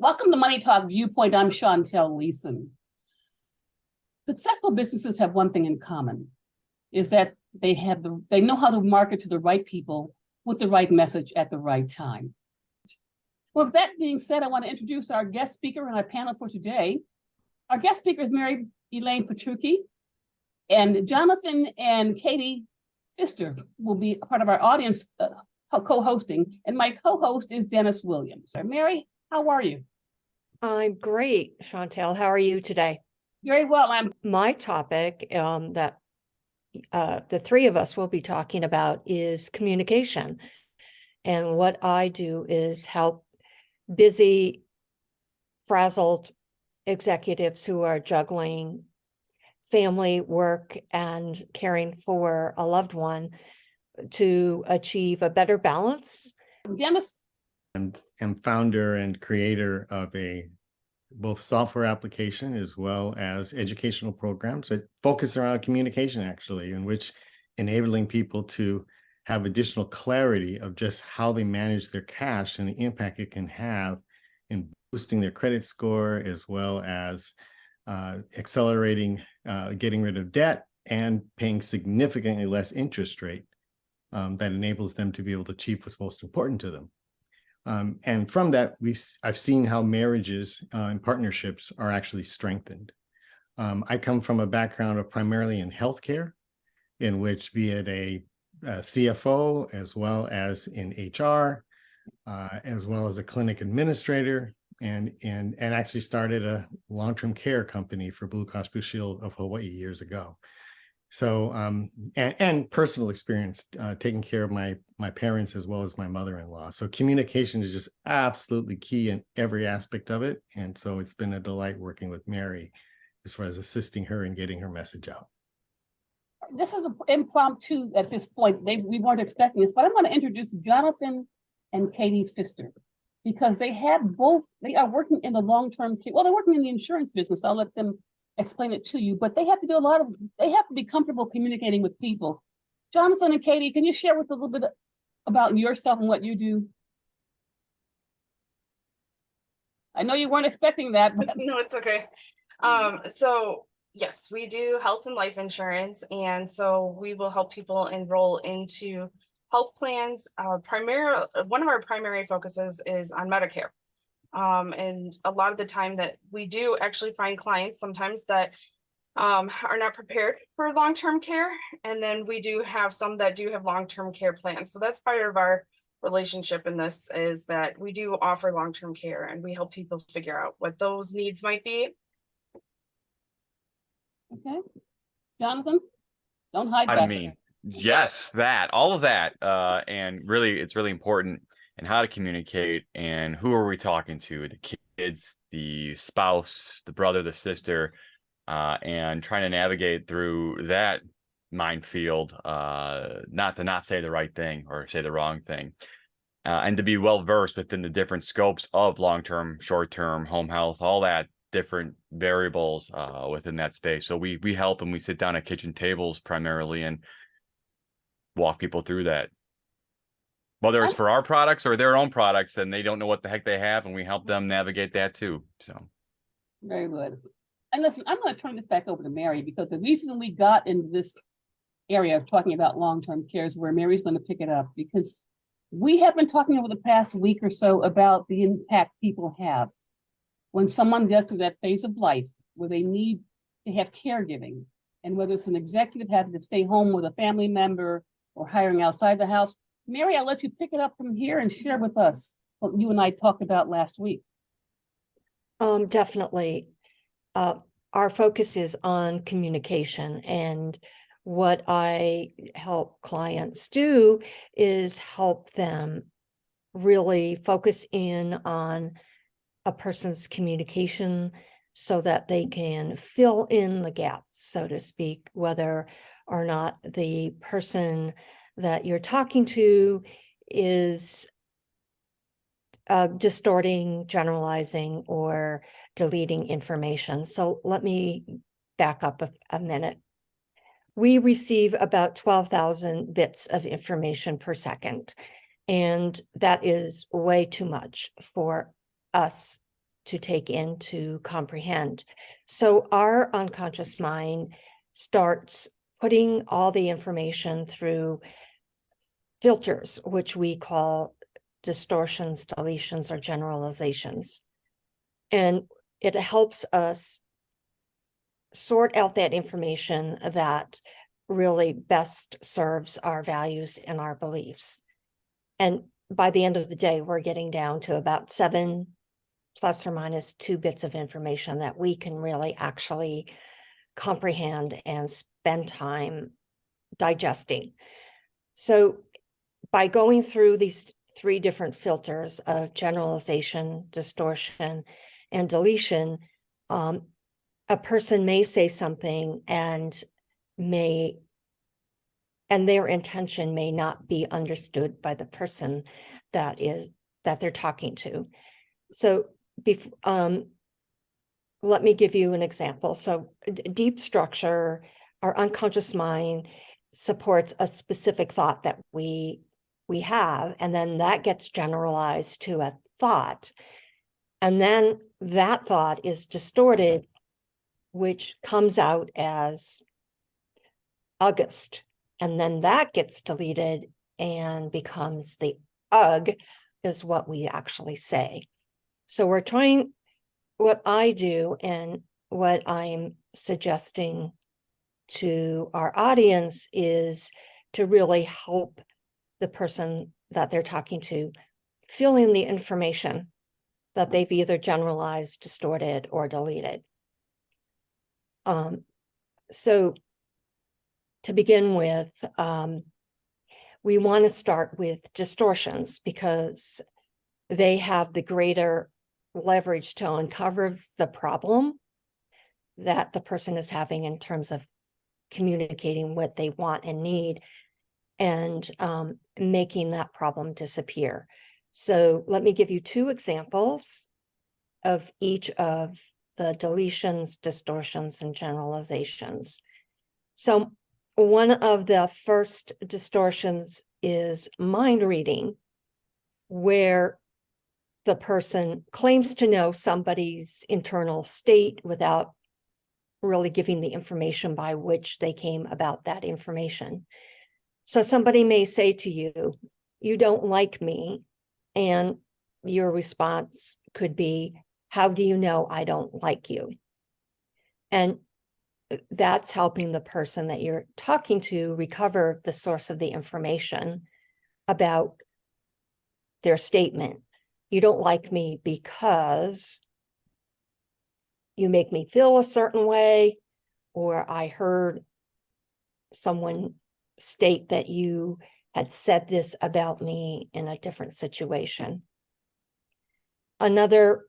Welcome to Money Talk Viewpoint. I'm Chantel Leeson. Successful businesses have one thing in common, is that they know how to market to the right people with the right message at the right time. Well, with that being said, I want to introduce our guest speaker and our panel for today. Our guest speaker is Mary Elaine Petrucci, and Jonathan and Katie Pfister will be a part of our audience co-hosting, and my co-host is Dennis Williams. Mary, how are you? I'm great, Chantel. How are you today? Very well. My topic that the three of us will be talking about is communication. And what I do is help busy, frazzled executives who are juggling family, work, and caring for a loved one to achieve a better balance. Dennis? I'm founder and creator of both software application as well as educational programs that focus around communication, actually, in which enabling people to have additional clarity of just how they manage their cash and the impact it can have in boosting their credit score, as well as accelerating getting rid of debt and paying significantly less interest rate that enables them to be able to achieve what's most important to them. And from that, I've seen how marriages and partnerships are actually strengthened. I come from a background of primarily in healthcare, in which be it a CFO, as well as in HR, as well as a clinic administrator, and actually started a long-term care company for Blue Cross Blue Shield of Hawaii years ago. So, and personal experience taking care of my parents as well as my mother-in-law. So communication is just absolutely key in every aspect of it. And so it's been a delight working with Mary as far as assisting her in getting her message out. This is an impromptu at this point. We weren't expecting this, but I'm going to introduce Jonathan and Katie Pfister, because they are working in the long-term care. Well, they're working in the insurance business. I'll let them explain it to you, but they have to be comfortable communicating with people. Jonathan and Katie, can you share with a little bit about yourself and what you do? I know you weren't expecting that, but no, it's okay. So yes, we do health and life insurance, and so we will help people enroll into health plans. One of our primary focuses is on Medicare. And a lot of the time that we do actually find clients sometimes that are not prepared for long-term care. And then we do have some that do have long-term care plans. So that's part of our relationship in this, is that we do offer long-term care and we help people figure out what those needs might be. Okay. Jonathan, don't hide that. I mean, yes, all of that. And really, it's really important and how to communicate and who are we talking to, the kids, the spouse, the brother, the sister, and trying to navigate through that minefield, not to say the right thing or say the wrong thing, and to be well versed within the different scopes of long-term, short-term, home health, all that different variables within that space. So we help and we sit down at kitchen tables primarily and walk people through that. Whether it's for our products or their own products, and they don't know what the heck they have, and we help them navigate that too. So very good. And listen, I'm going to turn this back over to Mary, because the reason we got into this area of talking about long-term care is where Mary's going to pick it up, because we have been talking over the past week or so about the impact people have when someone gets to that phase of life where they need to have caregiving, and whether it's an executive having to stay home with a family member or hiring outside the house. Mary, I'll let you pick it up from here and share with us what you and I talked about last week. Definitely. Our focus is on communication, and what I help clients do is help them really focus in on a person's communication so that they can fill in the gaps, so to speak, whether or not the person that you're talking to is distorting, generalizing, or deleting information. So let me back up a minute. We receive about 12,000 bits of information per second, and that is way too much for us to take in to comprehend. So our unconscious mind starts putting all the information through filters, which we call distortions, deletions, or generalizations. And it helps us sort out that information that really best serves our values and our beliefs. And by the end of the day, we're getting down to about 7 plus or minus 2 bits of information that we can really actually comprehend and spend time digesting. So by going through these 3 different filters of generalization, distortion, and deletion, a person may say something and their intention may not be understood by the person that they're talking to. So let me give you an example. So deep structure, our unconscious mind supports a specific thought that we have, and then that gets generalized to a thought. And then that thought is distorted, which comes out as August. And then that gets deleted and becomes the ugh is what we actually say. So we're trying, what I do and what I'm suggesting to our audience is to really help the person that they're talking to fill in the information that they've either generalized, distorted, or deleted. So to begin with, we want to start with distortions because they have the greater leverage to uncover the problem that the person is having in terms of communicating what they want and need and making that problem disappear. So let me give you 2 examples of each of the deletions, distortions, and generalizations. So one of the first distortions is mind reading, where the person claims to know somebody's internal state without really giving the information by which they came about that information. So somebody may say to you, "You don't like me," and your response could be, "How do you know I don't like you?" And that's helping the person that you're talking to recover the source of the information about their statement. You don't like me because you make me feel a certain way, or I heard someone state that you had said this about me in a different situation. Another